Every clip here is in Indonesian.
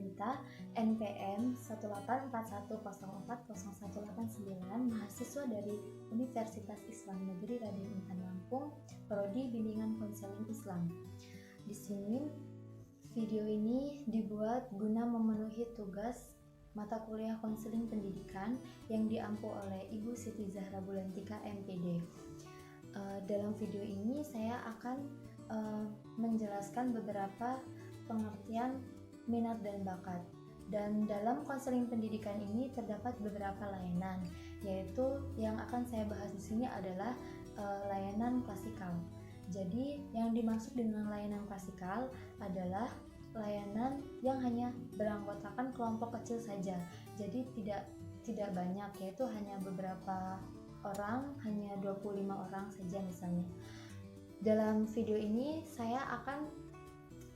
Wanita NPM 18410401018 mahasiswa dari Universitas Islam Negeri Raden Intan Lampung, Prodi Bimbingan Konseling Islam. Di sini video ini dibuat guna memenuhi tugas mata kuliah konseling pendidikan yang diampu oleh Ibu Siti Zahra Bulantika MPD. Dalam video ini saya akan menjelaskan beberapa pengertian minat dan bakat. Dan dalam konseling pendidikan ini terdapat beberapa layanan, yaitu yang akan saya bahas di sini adalah layanan klasikal. Jadi yang dimaksud dengan layanan klasikal adalah layanan yang hanya beranggotakan kelompok kecil saja. Jadi tidak banyak, yaitu hanya beberapa orang, hanya 25 orang saja misalnya. Dalam video ini saya akan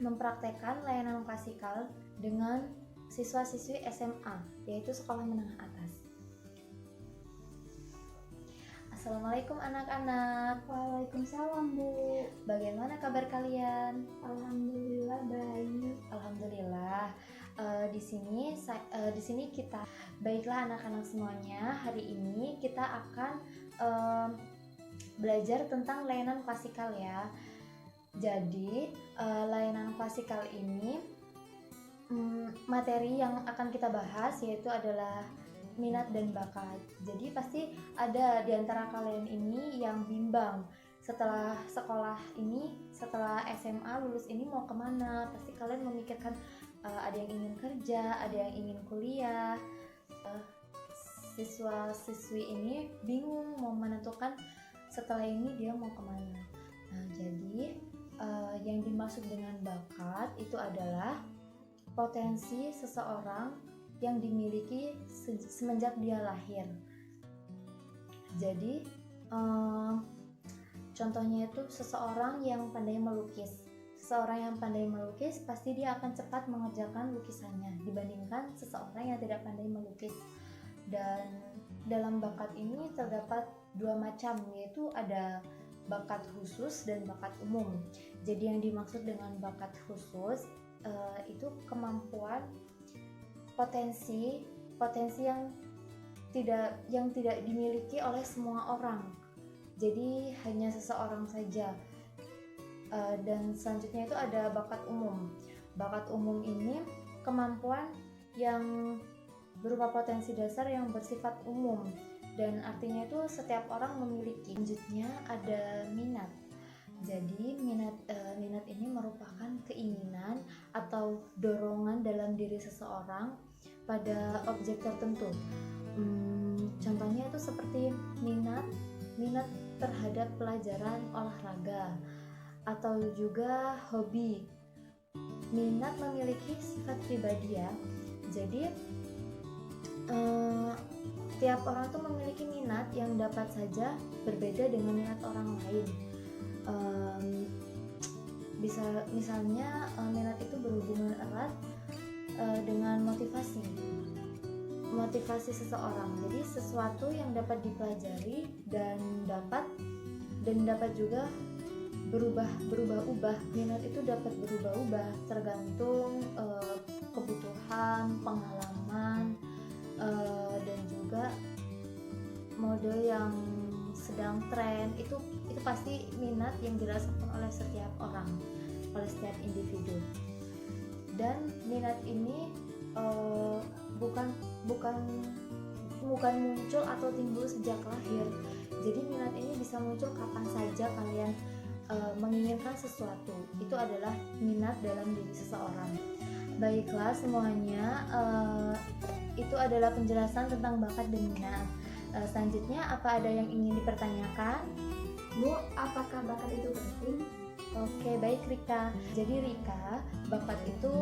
mempraktekkan layanan klasikal dengan siswa-siswi SMA, yaitu sekolah menengah atas. Assalamualaikum anak-anak. Waalaikumsalam, Bu. Bagaimana kabar kalian? Alhamdulillah baik. Alhamdulillah. Di sini kita baiklah anak-anak semuanya. Hari ini kita akan belajar tentang layanan klasikal ya. Jadi layanan klasikal ini materi yang akan kita bahas yaitu adalah minat dan bakat. Jadi pasti ada di antara kalian ini yang bimbang setelah sekolah ini, setelah SMA lulus ini mau kemana. Pasti kalian memikirkan ada yang ingin kerja, ada yang ingin kuliah. Siswa-siswi ini bingung mau menentukan setelah ini dia mau kemana. Nah, jadi yang dimaksud dengan bakat itu adalah potensi seseorang yang dimiliki semenjak dia lahir. Jadi contohnya itu seseorang yang pandai melukis. Seseorang yang pandai melukis pasti dia akan cepat mengerjakan lukisannya dibandingkan seseorang yang tidak pandai melukis. Dan dalam bakat ini terdapat dua macam, yaitu ada bakat khusus dan bakat umum. Jadi yang dimaksud dengan bakat khusus itu kemampuan potensi yang tidak dimiliki oleh semua orang. Jadi hanya seseorang saja. Dan selanjutnya itu ada bakat umum. Bakat umum ini kemampuan yang berupa potensi dasar yang bersifat umum, dan artinya itu setiap orang memiliki. Selanjutnya ada minat. Jadi minat ini merupakan keinginan atau dorongan dalam diri seseorang pada objek tertentu. Contohnya itu seperti minat terhadap pelajaran olahraga atau juga hobi. Minat memiliki sifat pribadi ya. Jadi tiap orang tuh memiliki minat yang dapat saja berbeda dengan minat orang lain. Misalnya minat itu berhubungan erat dengan motivasi seseorang. Jadi sesuatu yang dapat dipelajari dan dapat juga berubah-ubah. Minat itu dapat berubah-ubah tergantung kebutuhan, pengalaman, dan juga mode yang sedang tren. Itu pasti minat yang dirasakan oleh setiap orang, oleh setiap individu. Dan minat ini bukan muncul atau timbul sejak lahir. Jadi minat ini bisa muncul kapan saja kalian menginginkan sesuatu. Itu adalah minat dalam diri seseorang. Baiklah semuanya, itu adalah penjelasan tentang bakat dan minat. Selanjutnya apa ada yang ingin dipertanyakan? Bu, apakah bakat itu penting? Oke, baik Rika. Jadi Rika, bakat itu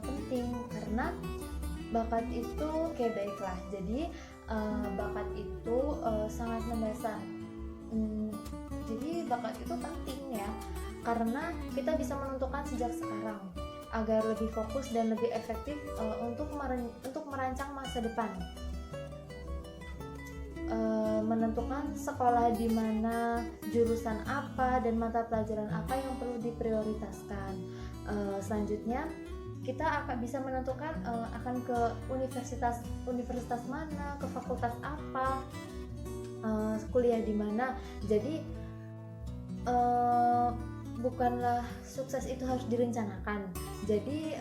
penting karena bakat itu baiklah. Jadi bakat itu sangat mendasar. Jadi bakat itu penting ya, karena kita bisa menentukan sejak sekarang agar lebih fokus dan lebih efektif untuk merancang masa depan. Menentukan sekolah di mana, jurusan apa, dan mata pelajaran apa yang perlu diprioritaskan. Selanjutnya kita akan bisa menentukan akan ke universitas mana, ke fakultas apa, kuliah di mana. Jadi bukanlah sukses itu harus direncanakan. Jadi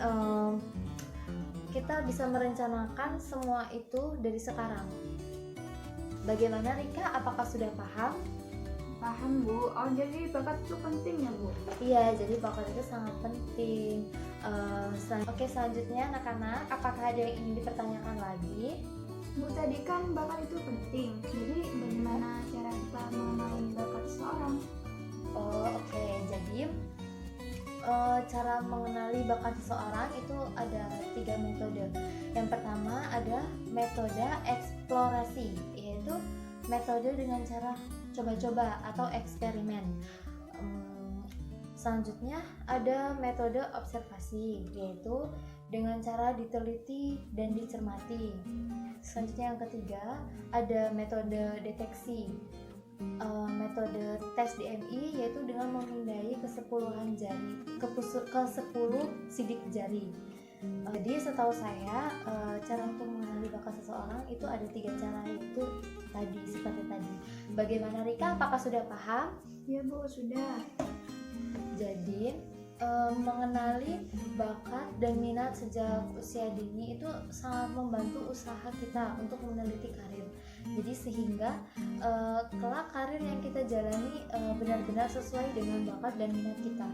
kita bisa merencanakan semua itu dari sekarang. Bagaimana Rika? Apakah sudah paham? Paham Bu. Oh jadi bakat itu penting ya Bu? Iya, jadi bakat itu sangat penting. Oke, selanjutnya anak-anak, apakah ada yang ingin dipertanyakan lagi? Bu tadi kan bakat itu penting. Jadi bagaimana cara kita mengenali bakat seseorang? Oh oke. Jadi cara mengenali bakat seseorang itu ada 3 metode. Yang pertama ada metode eksplorasi, yaitu metode dengan cara coba-coba atau eksperimen. Selanjutnya ada metode observasi, yaitu dengan cara diteliti dan dicermati. Selanjutnya yang ketiga ada metode deteksi, metode tes DMI, yaitu dengan memindai kesepuluhan jari ke 10 sidik jari. Jadi setahu saya cara untuk mengenali bakat seseorang itu ada 3 cara, itu tadi seperti tadi. Bagaimana Rika? Apakah sudah paham? Ya Bu, sudah. Jadi mengenali bakat dan minat sejak usia dini itu sangat membantu usaha kita untuk meneliti karir. Jadi sehingga kelak karir yang kita jalani benar-benar sesuai dengan bakat dan minat kita.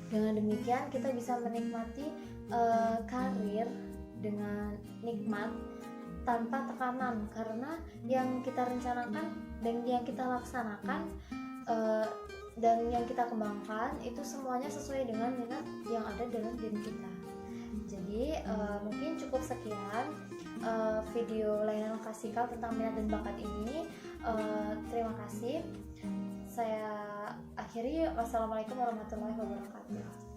Dengan demikian kita bisa menikmati karir dengan nikmat tanpa tekanan, karena yang kita rencanakan dan yang kita laksanakan dan yang kita kembangkan itu semuanya sesuai dengan minat yang ada dalam diri kita. Jadi mungkin cukup sekian video layanan klasikal tentang minat dan bakat ini. Terima kasih. Saya akhiri. Wassalamualaikum warahmatullahi wabarakatuh.